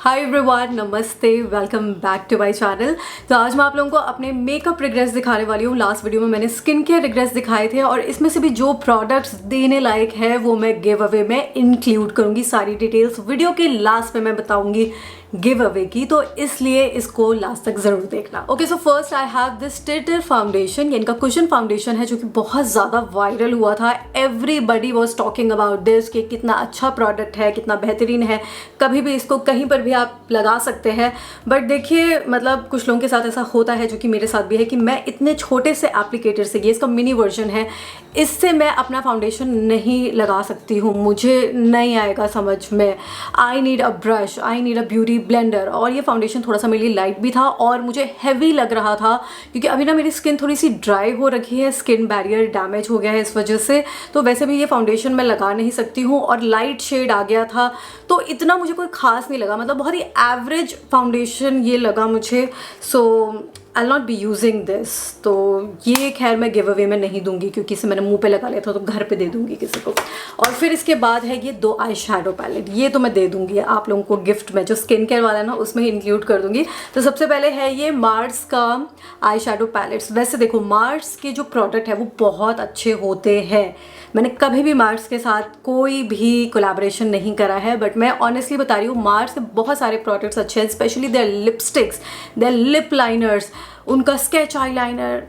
हाय everyone, नमस्ते, welcome back to my channel. तो आज मैं आप लोगों को अपने मेकअप रिग्रेस दिखाने वाली हूँ। लास्ट वीडियो में मैंने स्किन केयर रिग्रेस दिखाए थे और इसमें से भी जो प्रोडक्ट्स देने लायक है वो मैं गिव अवे में इंक्लूड करूँगी। सारी डिटेल्स वीडियो के लास्ट में मैं बताऊँगी गिव अवे की, तो इसलिए इसको लास्ट तक जरूर देखना। Okay, so first I have this Tirtir foundation. ये इनका कुशन फाउंडेशन है जो कि बहुत ज़्यादा वायरल हुआ था। Everybody was talking about this कि कितना अच्छा प्रोडक्ट है, कितना बेहतरीन है, कभी भी इसको कहीं पर भी आप लगा सकते हैं। बट देखिए, मतलब कुछ लोगों के साथ ऐसा होता है, जो कि मेरे साथ भी है, कि मैं इतने छोटे से एप्लीकेटर से, ये इसका मिनी वर्जन है, इससे मैं अपना फाउंडेशन नहीं लगा सकती हूँ। मुझे नहीं आएगा समझ में। I need a brush, I need a beauty blender. और ये फाउंडेशन थोड़ा सा मेरे लिए लाइट भी था और मुझे हैवी लग रहा था, क्योंकि अभी ना मेरी स्किन थोड़ी सी ड्राई हो रखी है, स्किन बैरियर डैमेज हो गया है इस वजह से। तो वैसे भी ये फाउंडेशन मैं लगा नहीं सकती हूँ और लाइट शेड आ गया था, तो इतना मुझे कोई खास नहीं लगा। मतलब बहुत ही एवरेज फाउंडेशन ये लगा मुझे। So I will not be using this. तो ये खैर मैं गिव अवे में नहीं दूंगी, क्योंकि इसे मैंने मुंह पे लगा लिया था, तो घर पे दे दूंगी किसी को। और फिर इसके बाद है ये 2 आई शेडो पैलेट। ये तो मैं दे दूंगी आप लोगों को गिफ्ट में, जो स्किन केयर वाला है ना उसमें ही इंक्लूड कर दूंगी। तो सबसे पहले है ये मार्स का आई शेडो पैलेट्स। वैसे देखो, मार्स के जो प्रोडक्ट है वो बहुत अच्छे होते हैं। मैंने कभी भी मार्स के साथ कोई भी कोलैबोरेशन नहीं करा है, बट मैं ऑनेस्टली बता रही हूँ, मार्स के बहुत सारे प्रोडक्ट्स अच्छे हैं, specially their lipsticks, their lip liners, उनका sketch eye liner,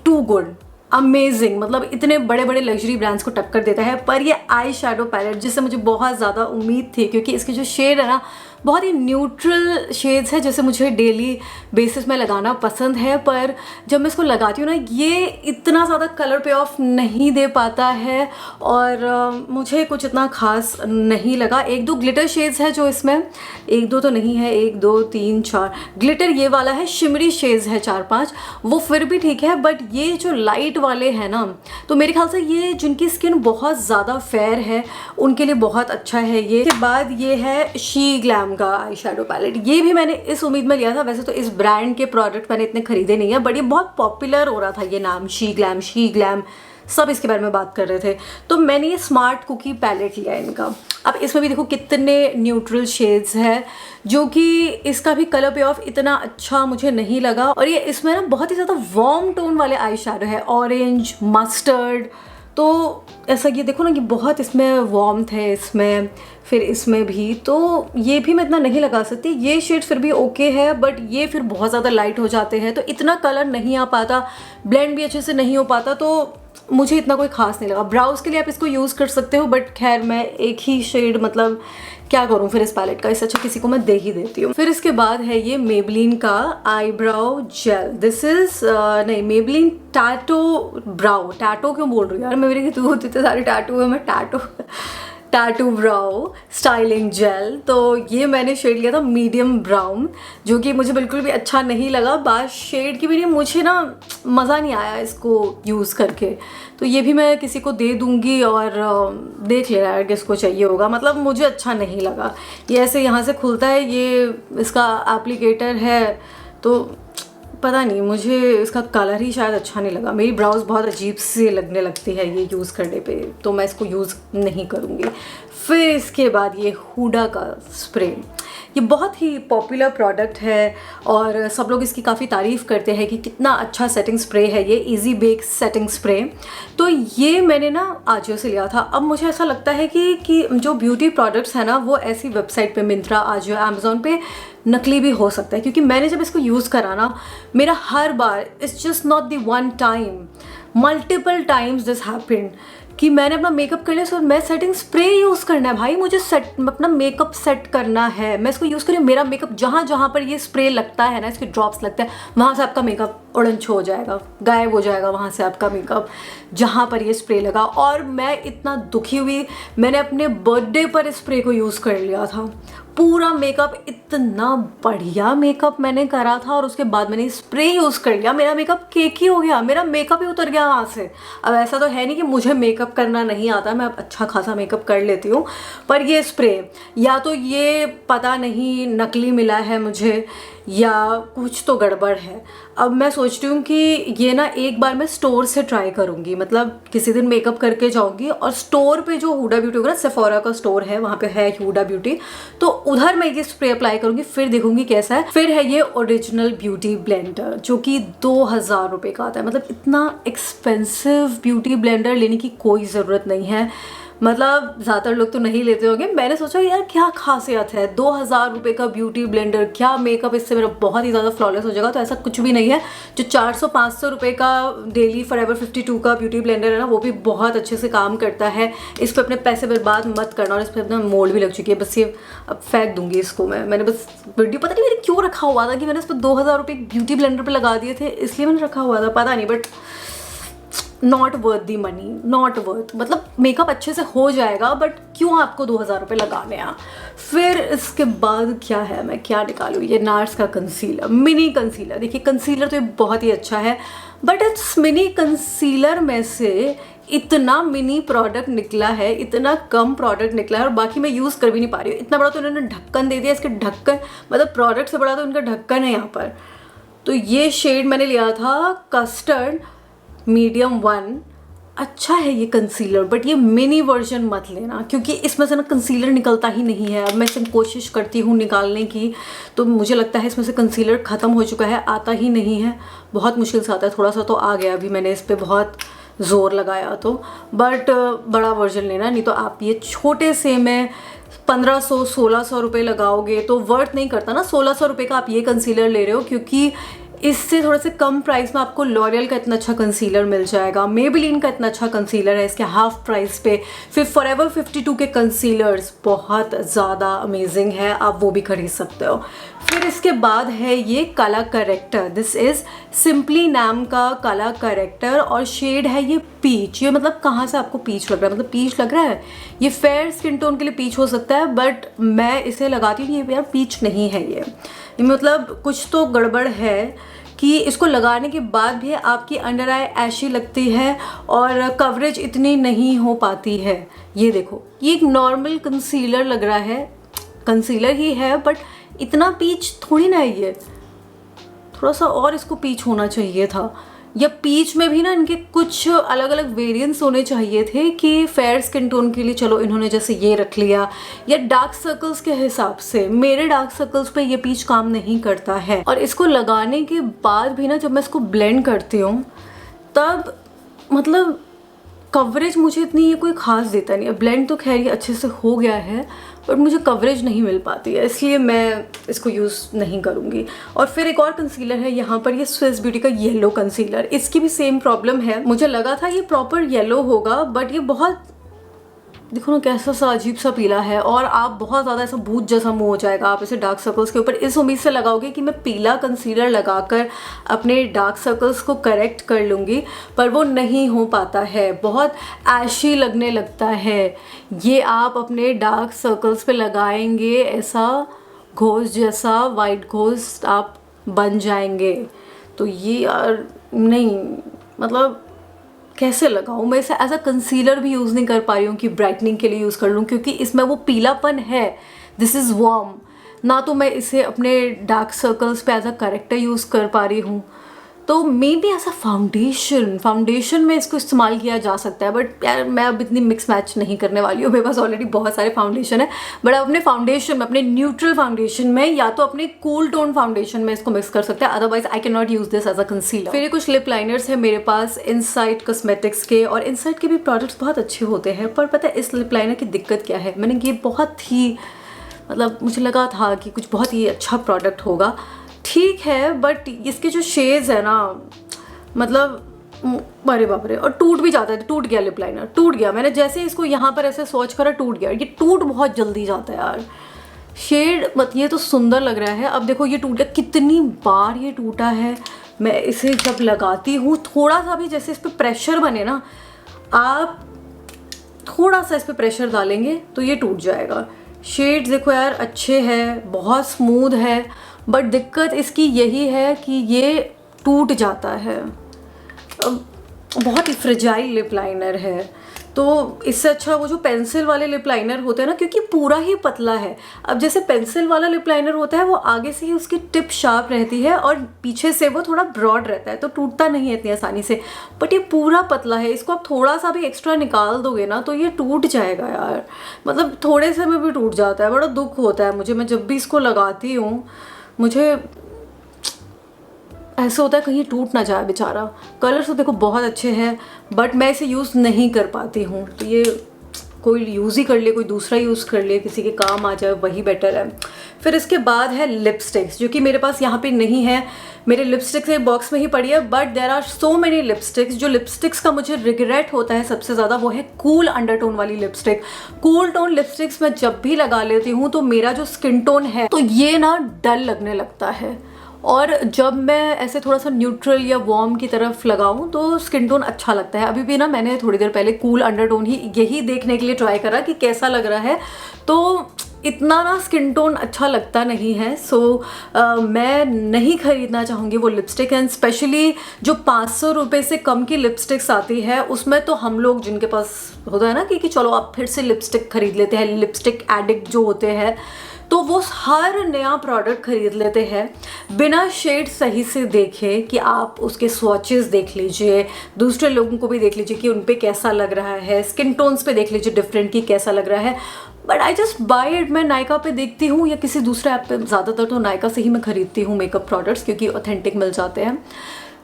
too good, amazing. मतलब इतने बड़े बड़े लग्जरी ब्रांड्स को टक्कर देता है। पर ये आई शेडो पैलेट, जिससे मुझे बहुत ज़्यादा उम्मीद थी, क्योंकि इसके जो शेड है ना बहुत ही न्यूट्रल शेड्स है, जैसे मुझे डेली बेसिस में लगाना पसंद है। पर जब मैं इसको लगाती हूँ ना, ये इतना ज़्यादा कलर पे ऑफ नहीं दे पाता है और मुझे कुछ इतना खास नहीं लगा। 1-2 ग्लिटर शेड्स है जो इसमें, 1-2 तो नहीं है, 1 2 3 4 ग्लिटर ये वाला है, शिमरी शेड्स है 4-5, वो फिर भी ठीक है। बट ये जो लाइट वाले हैं ना, तो मेरे ख्याल से ये जिनकी स्किन बहुत ज़्यादा फेयर है उनके लिए बहुत अच्छा है। ये के बाद ये है शी ग्लैम का आई शेडो पैलेट। ये भी मैंने इस उम्मीद में लिया था। वैसे तो इस ब्रांड के प्रोडक्ट मैंने इतने खरीदे नहीं है, बट ये बहुत पॉपुलर हो रहा था ये नाम, शी ग्लैम, सब इसके बारे में बात कर रहे थे। तो मैंने ये स्मार्ट कुकी पैलेट लिया है इनका। अब इसमें भी देखो कितने न्यूट्रल शेड्स हैं, जो कि इसका भी कलर पे ऑफ इतना अच्छा मुझे नहीं लगा। और ये इसमें ना बहुत ही ज़्यादा वार्म टोन वाले आई शेडो है, ऑरेंज, मस्टर्ड। तो ऐसा ये देखो ना कि बहुत इसमें वार्मथ है इसमें, फिर इसमें भी, तो ये भी मैं इतना नहीं लगा सकती। ये शेड फिर भी ओके है, बट ये फिर बहुत ज़्यादा लाइट हो जाते हैं, तो इतना कलर नहीं आ पाता, ब्लेंड भी अच्छे से नहीं हो पाता, तो मुझे इतना कोई खास नहीं लगा। ब्राउज के लिए आप इसको यूज़ कर सकते हो, बट खैर मैं एक ही शेड, मतलब क्या करूँ फिर इस पैलेट का, इससे अच्छा किसी को मैं दे ही देती हूँ। फिर इसके बाद है ये मेबलिन का आईब्राउ जेल। दिस इज नहीं, मेबलिन टैटो ब्राउ। टैटो क्यों बोल रही हूँ यार, मेरे इतने सारे टैटू है, मैं टैटू ब्राउ स्टाइलिंग जेल। तो ये मैंने शेड लिया था मीडियम ब्राउन, जो कि मुझे बिल्कुल भी अच्छा नहीं लगा। बात शेड की भी नहीं, मुझे ना मज़ा नहीं आया इसको यूज़ करके। तो ये भी मैं किसी को दे दूँगी और देख लेना यार किसको चाहिए होगा। मतलब मुझे अच्छा नहीं लगा। ये ऐसे यहाँ से खुलता है, ये इसका एप्लीकेटर है, तो पता नहीं, मुझे इसका कलर ही शायद अच्छा नहीं लगा। मेरी ब्राउज बहुत अजीब सी लगने लगती है ये यूज़ करने पे, तो मैं इसको यूज़ नहीं करूँगी। फिर इसके बाद ये हुडा का स्प्रे। ये बहुत ही पॉपुलर प्रोडक्ट है और सब लोग इसकी काफ़ी तारीफ़ करते हैं कि कितना अच्छा सेटिंग स्प्रे है ये, इजी बेक सेटिंग स्प्रे। तो ये मैंने ना आजियो से लिया था। अब मुझे ऐसा लगता है कि जो ब्यूटी प्रोडक्ट्स हैं ना, वो ऐसी वेबसाइट पे, मिंत्रा, आजियो, अमेज़ॉन पे नकली भी हो सकता है। क्योंकि मैंने जब इसको यूज़ करा ना, मेरा हर बार, it's just not the one time, multiple times this happened कि मैंने अपना मेकअप कर लिया, सो मैं सेटिंग स्प्रे यूज़ करना है भाई, मुझे अपना मेकअप सेट करना है, मैं इसको यूज़ करूँ। मेरा मेकअप जहाँ पर ये स्प्रे लगता है ना, इसके ड्रॉप्स लगते हैं, वहाँ से आपका मेकअप उड़न हो जाएगा, गायब हो जाएगा वहाँ से आपका मेकअप, जहाँ पर ये स्प्रे लगा। और मैं इतना दुखी हुई, मैंने अपने बर्थडे पर स्प्रे को यूज़ कर लिया था। पूरा मेकअप, इतना बढ़िया मेकअप मैंने करा था और उसके बाद मैंने स्प्रे यूज़ कर लिया, मेरा मेकअप केक ही हो गया, मेरा मेकअप ही उतर गया वहाँ से। अब ऐसा तो है नहीं कि मुझे मेकअप करना नहीं आता, मैं अब अच्छा खासा मेकअप कर लेती हूँ, पर ये स्प्रे या तो ये पता नहीं नकली मिला है मुझे, या कुछ तो गड़बड़ है। अब मैं सोचती हूँ कि ये ना एक बार मैं स्टोर से ट्राई करूँगी, मतलब किसी दिन मेकअप करके जाऊँगी और स्टोर पे जो हुडा ब्यूटी होगा ना, सेफोरा का स्टोर है, वहाँ पे है हुडा ब्यूटी, तो उधर मैं ये स्प्रे अप्लाई करूंगी, फिर देखूंगी कैसा है। फिर है ये ओरिजिनल ब्यूटी ब्लेंडर जो कि 2000 रुपये का आता है। मतलब इतना एक्सपेंसिव ब्यूटी ब्लेंडर लेने की कोई ज़रूरत नहीं है। मतलब ज़्यादातर लोग तो नहीं लेते होंगे। मैंने सोचा यार क्या खासियत है 2000 रुपये का ब्यूटी ब्लेंडर, क्या मेकअप इससे मेरा बहुत ही ज़्यादा फ्लॉलेस हो जाएगा। तो ऐसा कुछ भी नहीं है। जो 400-500 रुपये का डेली फॉरएवर 52 का ब्यूटी ब्लेंडर है ना, वो भी बहुत अच्छे से काम करता है। इस पर अपने पैसे बर्बाद मत करना। और इस पर अपना मोल्ड भी लग चुकी है, बस ये अब फेंक दूंगी इसको मैंने बस वीडियो पता नहीं मैंने क्यों रखा हुआ था कि मैंने इस पर 2000 रुपये ब्यूटी ब्लेंडर पर लगा दिए थे, इसलिए मैंने रखा हुआ था, पता नहीं। But not worth the money, not worth. मतलब मेकअप अच्छे से हो जाएगा बट क्यों आपको 2000 रुपये लगाने हैं। फिर इसके बाद क्या है, मैं क्या निकालूँ, ये नार्स का कंसीलर, मिनी कंसीलर। देखिए कंसीलर तो ये बहुत ही अच्छा है बट इस मिनी कंसीलर में से इतना मिनी प्रोडक्ट निकला है, इतना कम प्रोडक्ट निकला है और बाकी मैं यूज़ कर भी नहीं पा रही हूँ। इतना बड़ा तो उन्होंने ढक्कन दे दिया, इसके ढक्कन मतलब प्रोडक्ट से बड़ा तो उनका ढक्कन है यहाँ पर। तो ये शेड मैंने लिया था कस्टर्ड मीडियम 1। अच्छा है ये कंसीलर बट ये मिनी वर्जन मत लेना क्योंकि इसमें से ना कंसीलर निकलता ही नहीं है। अब मैं इसे कोशिश करती हूँ निकालने की तो मुझे लगता है इसमें से कंसीलर ख़त्म हो चुका है, आता ही नहीं है, बहुत मुश्किल से आता है। थोड़ा सा तो आ गया, अभी मैंने इस पर बहुत ज़ोर लगाया तो। बट बड़ा वर्जन लेना, नहीं तो आप ये छोटे से में 1500-1600 रुपये लगाओगे तो वर्थ नहीं करता ना। 1600 रुपये का आप ये कंसीलर ले रहे हो क्योंकि इससे थोड़े से कम प्राइस में आपको लॉरियल का इतना अच्छा कंसीलर मिल जाएगा, मेबेलिन का इतना अच्छा कंसीलर है इसके हाफ प्राइस पे। फिर फॉरएवर 52 के कंसीलर्स बहुत ज़्यादा अमेजिंग है, आप वो भी खरीद सकते हो। फिर इसके बाद है ये colour corrector, this is simply नाम का कलर करेक्टर और शेड है ये पीच। ये मतलब कहाँ से आपको पीच लग रहा है, मतलब पीच लग रहा है, ये फेयर स्किन टोन के लिए पीच हो सकता है बट मैं इसे लगाती हूँ, ये यार पीच नहीं है ये मतलब कुछ तो गड़बड़ है कि इसको लगाने के बाद भी आपकी अंडर आई ऐशी लगती है और कवरेज इतनी नहीं हो पाती है। ये देखो ये एक नॉर्मल कंसीलर लग रहा है, कंसीलर ही है बट इतना पीच थोड़ी ना है ये, थोड़ा सा और इसको पीच होना चाहिए था। या पीच में भी ना इनके कुछ अलग अलग वेरिएंट्स होने चाहिए थे कि फेयर स्किन टोन के लिए चलो इन्होंने जैसे ये रख लिया, या डार्क सर्कल्स के हिसाब से मेरे डार्क सर्कल्स पे ये पीच काम नहीं करता है। और इसको लगाने के बाद भी ना जब मैं इसको ब्लेंड करती हूँ तब मतलब कवरेज मुझे इतनी ये कोई ख़ास देता नहीं है। ब्लेंड तो खैर ये अच्छे से हो गया है बट मुझे कवरेज नहीं मिल पाती है, इसलिए मैं इसको यूज़ नहीं करूँगी। और फिर एक और कंसीलर है यहाँ पर, ये स्विस ब्यूटी का येलो कंसीलर, इसकी भी सेम प्रॉब्लम है। मुझे लगा था ये प्रॉपर येलो होगा बट ये बहुत, देखो ना कैसा सा अजीब सा पीला है और आप बहुत ज़्यादा ऐसा भूत जैसा मुंह हो जाएगा आप इसे डार्क सर्कल्स के ऊपर इस उम्मीद से लगाओगे कि मैं पीला कंसीलर लगाकर अपने डार्क सर्कल्स को करेक्ट कर लूँगी, पर वो नहीं हो पाता है, बहुत ऐशी लगने लगता है। ये आप अपने डार्क सर्कल्स पे लगाएंगे ऐसा घोस जैसा वाइट घोस आप बन जाएंगे। तो ये यार नहीं, मतलब कैसे लगाऊँ मैं इसे, एज अ कंसीलर भी यूज़ नहीं कर पा रही हूँ कि ब्राइटनिंग के लिए यूज़ कर लूँ क्योंकि इसमें वो पीलापन है, दिस इज़ वार्म ना। तो मैं इसे अपने डार्क सर्कल्स पे एज अ करेक्टर यूज़ कर पा रही हूँ। तो मे बी ऐसा फाउंडेशन में इसको इस्तेमाल किया जा सकता है बट यार मैं अब इतनी मिक्स मैच नहीं करने वाली हूँ, मेरे पास ऑलरेडी बहुत सारे फाउंडेशन है। बट अपने फाउंडेशन में, अपने न्यूट्रल फाउंडेशन में या तो अपने कूल टोन फाउंडेशन में इसको मिक्स कर सकते हैं, otherwise I can not use this as a concealer. फिर कुछ लिप लाइनर्स है मेरे पास इनसाइट कॉस्मेटिक्स के, और इनसाइट के भी प्रोडक्ट्स बहुत अच्छे होते हैं पर पता है इस लिप लाइनर की दिक्कत क्या है, मैंने ये बहुत ही मतलब मुझे लगा था कि कुछ बहुत ही अच्छा प्रोडक्ट होगा, ठीक है बट इसके जो शेड्स है ना मतलब अरे बाप रे, और टूट भी जाता है। टूट गया लिप लाइनर, टूट गया। मैंने जैसे इसको यहाँ पर ऐसे सोच करा टूट गया, ये टूट बहुत जल्दी जाता है यार शेड। मत ये तो सुंदर लग रहा है, अब देखो ये टूट गया, कितनी बार ये टूटा है। मैं इसे जब लगाती हूँ थोड़ा सा भी जैसे इस पर प्रेशर बने ना, आप थोड़ा सा इस पर प्रेशर डालेंगे तो ये टूट जाएगा। शेड्स देखो यार अच्छे हैं, बहुत स्मूथ है बट दिक्कत इसकी यही है कि ये टूट जाता है। बहुत ही फ्रेजाइल लिप लाइनर है तो इससे अच्छा वो जो पेंसिल वाले लिप लाइनर होते हैं ना, क्योंकि पूरा ही पतला है। अब जैसे पेंसिल वाला लिप लाइनर होता है वो आगे से ही उसकी टिप शार्प रहती है और पीछे से वो थोड़ा ब्रॉड रहता है, तो टूटता नहीं है इतनी आसानी से। बट ये पूरा पतला है, इसको आप थोड़ा सा भी एक्स्ट्रा निकाल दोगे ना तो ये टूट जाएगा यार। मतलब थोड़े से में भी टूट जाता है, बड़ा दुख होता है मुझे। मैं जब भी इसको लगाती हूँ मुझे ऐसा होता है कहीं टूट ना जाए बेचारा। कलर्स तो देखो बहुत अच्छे हैं बट मैं इसे यूज़ नहीं कर पाती हूँ, तो ये कोई यूज़ ही कर ले, कोई दूसरा यूज़ कर ले, किसी के काम आ जाए, वही बेटर है। फिर इसके बाद है लिपस्टिक्स, जो कि मेरे पास यहाँ पे नहीं है, मेरे लिपस्टिक्स एक बॉक्स में ही पड़ी है। But there are so many lipsticks. जो लिपस्टिक्स का मुझे रिग्रेट होता है सबसे ज़्यादा वो है कूल अंडरटोन वाली लिपस्टिक। कूल टोन लिपस्टिक्स मैं जब भी लगा लेती हूँ तो मेरा जो स्किन टोन है तो ये ना डल लगने लगता है, और जब मैं ऐसे थोड़ा सा न्यूट्रल या वार्म की तरफ लगाऊं तो स्किन टोन अच्छा लगता है। अभी भी ना मैंने थोड़ी देर पहले कूल अंडरटोन ही यही देखने के लिए ट्राई करा कि कैसा लग रहा है, तो इतना ना स्किन टोन अच्छा लगता नहीं है। सो मैं नहीं ख़रीदना चाहूँगी वो लिपस्टिक। एंड स्पेशली जो 500 रुपये से कम की लिपस्टिक्स आती है उसमें तो हम लोग जिनके पास होता है ना कि चलो आप फिर से लिपस्टिक खरीद लेते हैं, लिपस्टिक एडिक्ट जो होते हैं, तो वो हर नया प्रोडक्ट खरीद लेते हैं बिना शेड सही से देखे कि आप उसके स्वॉचेस देख लीजिए, दूसरे लोगों को भी देख लीजिए कि उन पे कैसा लग रहा है, स्किन टोन्स पे देख लीजिए डिफरेंट कि कैसा लग रहा है। But I just by it. मैं नायका पे देखती हूँ या किसी दूसरे ऐप पे, ज़्यादातर तो नायका से ही मैं खरीदती हूँ मेकअप प्रोडक्ट्स क्योंकि ऑथेंटिक मिल जाते हैं।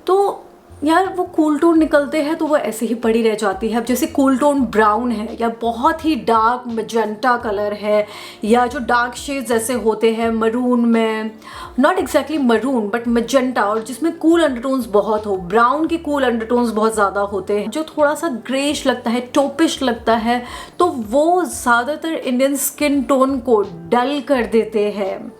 तो यार वो कूल टोन निकलते हैं तो वो ऐसे ही पड़ी रह जाती है। अब जैसे कूल टोन ब्राउन है या बहुत ही डार्क मैजेंटा कलर है या जो डार्क शेड्स ऐसे होते हैं मरून में, not exactly maroon but magenta, और जिसमें कूल अंडरटोन्स बहुत हो, ब्राउन के कूल अंडरटोन्स बहुत ज़्यादा होते हैं, जो थोड़ा सा ग्रेश लगता है, टोपिश लगता है, तो वो ज़्यादातर इंडियन स्किन टोन को डल कर देते हैं।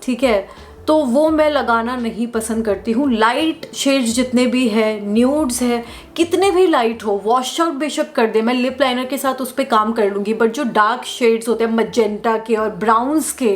ठीक है, तो वो मैं लगाना नहीं पसंद करती हूँ। लाइट शेड्स जितने भी है, न्यूड्स है, कितने भी लाइट हो, वॉश आउट बेशक कर दे, मैं लिप लाइनर के साथ उस पर काम कर लूँगी। बट जो डार्क शेड्स होते हैं मजेंटा के और ब्राउन्स के,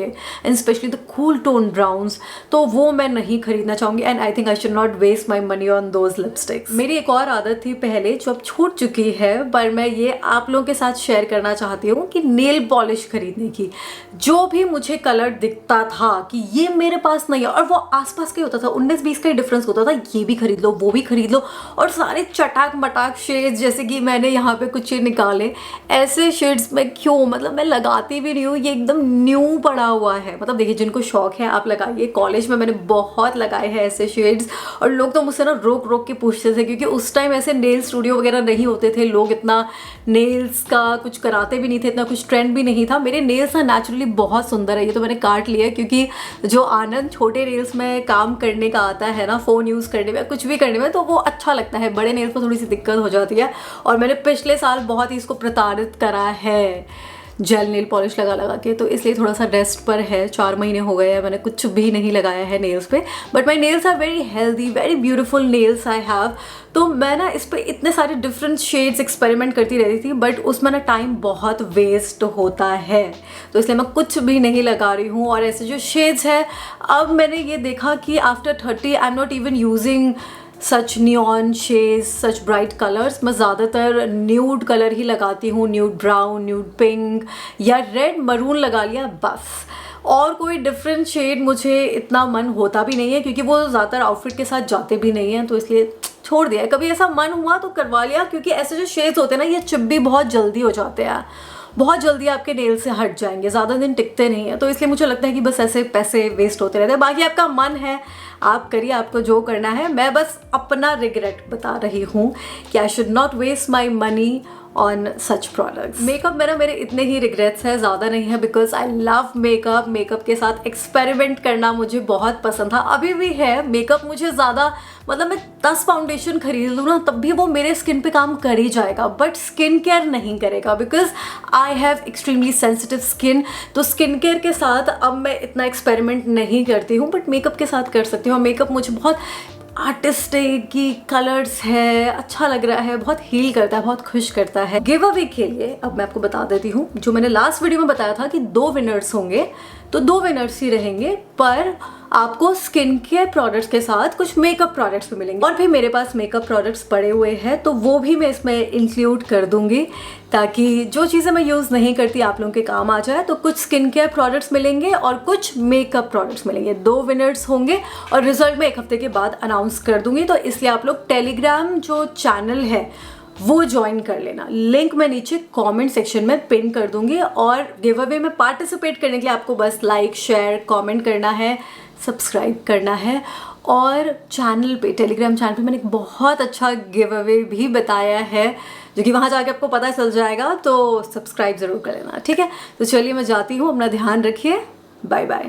and specially the cool tone browns, तो वो मैं नहीं खरीदना चाहूँगी। And I think I should not waste my money on those lipsticks. मेरी एक और आदत थी पहले जो अब छूट चुकी है, पर मैं ये आप लोगों के साथ शेयर करना चाहती हूँ कि नेल पॉलिश खरीदने की। जो भी मुझे कलर दिखता था कि ये मेरे पास नहीं है, और वो आसपास का होता था, 19-20 का ही डिफरेंस होता था, ये भी खरीद लो वो भी खरीद लो, और सारे चटाक मटाक शेड्स, जैसे कि मैंने यहाँ पे कुछ निकाले, ऐसे शेड्स में क्यों, मतलब मैं लगाती भी नहीं हूँ, ये एकदम न्यू पड़ा हुआ है। मतलब देखिए जिनको शौक है आप लगाइए। कॉलेज में मैंने बहुत लगाए हैं ऐसे शेड्स, और लोग तो मुझसे ना रोक रोक के पूछते थे क्योंकि उस टाइम ऐसे नेल स्टूडियो वगैरह नहीं होते थे, लोग इतना नेल्स का कुछ कराते भी नहीं थे, इतना कुछ ट्रेंड भी नहीं था। मेरे नेल्स ना नेचुरली बहुत सुंदर है, ये तो मैंने काट लिया क्योंकि जो आनंद छोटे नेल्स में काम करने का आता है ना, फ़ोन यूज़ करने में, कुछ भी करने में, तो वो अच्छा लगता है। बड़े नेल्स में थोड़ी सी दिक्कत हो जाती है, और मैंने पिछले साल बहुत ही इसको प्रताड़ित करा है जेल नेल पॉलिश लगा लगा के, तो इसलिए थोड़ा सा रेस्ट पर है। 4 महीने हो गए हैं मैंने कुछ भी नहीं लगाया है नेल्स पे, but my nails are very healthy, very beautiful nails I have. तो मैं ना इस पर इतने सारे डिफरेंट शेड्स एक्सपेरिमेंट करती रहती थी, बट उसमें ना टाइम बहुत वेस्ट होता है, तो इसलिए मैं कुछ भी नहीं लगा रही हूँ। और ऐसे जो शेड्स है, अब मैंने ये देखा कि after 30 I am not even using such neon shades, such bright colours. मैं ज़्यादातर न्यूड कलर ही लगाती हूँ, न्यूड ब्राउन, न्यूड पिंक या रेड मरून लगा लिया बस। और कोई डिफरेंट शेड मुझे इतना मन होता भी नहीं है क्योंकि वो ज़्यादातर आउटफिट के साथ जाते भी नहीं हैं, तो इसलिए छोड़ दिया है। कभी ऐसा मन हुआ तो करवा लिया, क्योंकि ऐसे जो शेड्स होते हैं ना ये चिप भी बहुत जल्दी हो जाते हैं, बहुत जल्दी आपके नेल से हट जाएंगे, ज़्यादा दिन टिकते नहीं हैं, तो इसलिए मुझे लगता है कि बस ऐसे पैसे वेस्ट होते रहते हैं। बाकी आपका मन है आप करिए, आपको जो करना है। मैं बस अपना रिग्रेट बता रही हूँ कि I should not waste my money on such products. Makeup में ना मेरे इतने ही रिग्रेट्स हैं, ज़्यादा नहीं है, because I love makeup. Makeup के साथ एक्सपेरिमेंट करना मुझे बहुत पसंद था, अभी भी है। मेकअप मुझे ज़्यादा, मतलब मैं 10 फाउंडेशन खरीद लूँ ना तब भी वो मेरे स्किन पे काम कर ही जाएगा, बट स्किन केयर नहीं करेगा, because I have extremely sensitive skin. तो स्किन केयर के साथ अब मैं इतना एक्सपेरिमेंट नहीं करती हूँ, बट मेकअप के साथ कर सकती हूँ। मेकअप मुझे बहुत आर्टिस्टिक की कलर्स है, अच्छा लग रहा है, बहुत हील करता है, बहुत खुश करता है। गिव अवे के लिए अब मैं आपको बता देती हूँ, जो मैंने लास्ट वीडियो में बताया था कि 2 विनर्स होंगे, तो 2 विनर्स ही रहेंगे, पर आपको स्किन केयर प्रोडक्ट्स के साथ कुछ मेकअप प्रोडक्ट्स भी मिलेंगे। और भी मेरे पास मेकअप प्रोडक्ट्स पड़े हुए हैं, तो वो भी मैं इसमें इंक्लूड कर दूंगी, ताकि जो चीज़ें मैं यूज़ नहीं करती आप लोगों के काम आ जाए। तो कुछ स्किन केयर प्रोडक्ट्स मिलेंगे और कुछ मेकअप प्रोडक्ट्स मिलेंगे। 2 विनर्स होंगे और रिजल्ट मैं 1 हफ्ते के बाद अनाउंस कर दूंगी। तो इसलिए आप लोग टेलीग्राम जो चैनल है वो ज्वाइन कर लेना। लिंक मैं नीचे कमेंट सेक्शन में पिन कर दूंगी। और गिव अवे में पार्टिसिपेट करने के लिए आपको बस लाइक, शेयर, कमेंट करना है, सब्सक्राइब करना है। और चैनल पे, टेलीग्राम चैनल पे मैंने एक बहुत अच्छा गिव अवे भी बताया है, जो कि वहाँ जाके आपको पता चल जाएगा। तो सब्सक्राइब ज़रूर कर लेना, ठीक है। तो चलिए मैं जाती हूँ, अपना ध्यान रखिए, बाय बाय।